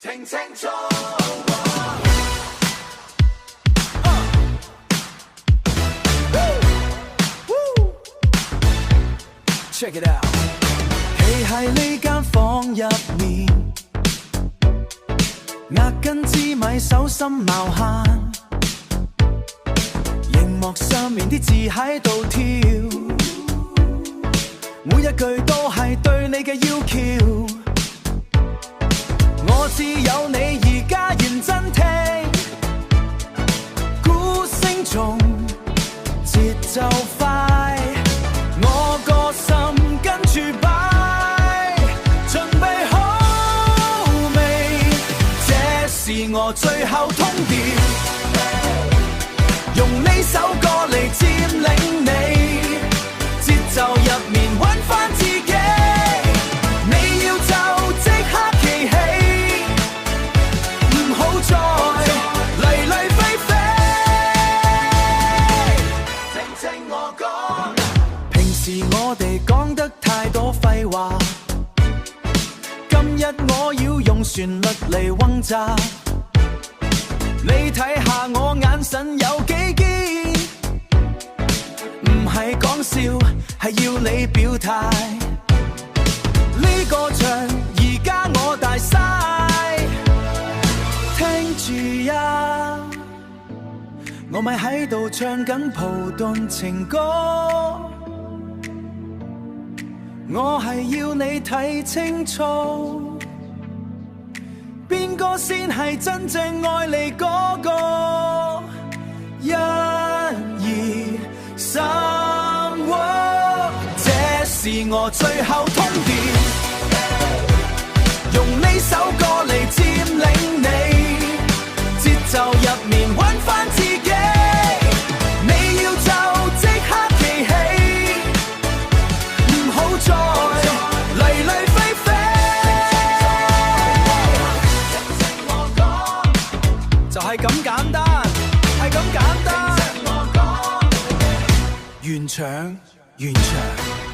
聽清楚。Check it out， 企喺呢間房入面，壓根支米手心冒汗，熒幕上面啲字喺度跳，每一句都係對你嘅要求。我只有你而家認真聽，鼓聲重，節奏快，我個心跟住擺，準備好未？這是我最後通牒，用呢首歌嚟佔領你，節奏入面揾返自己，你要就即刻企起，唔好再嚟嚟飛飛。聽聽我講，平時我哋講得太多廢話，今日我要用旋律嚟轟炸。你睇下我眼神有幾堅，唔係講笑，係要你表態。呢個場而家我大晒，聽住呀，我咪喺度唱緊蒲頓情歌，我係要你睇清楚。邊個先係真正愛你嗰個？一二三，這是我最後通牒，用呢首歌嚟佔領你，節奏入面揾返自己，你要就即刻企起，唔好再嚟嚟飛飛。就係咁簡單，係咁簡單。完場，完場。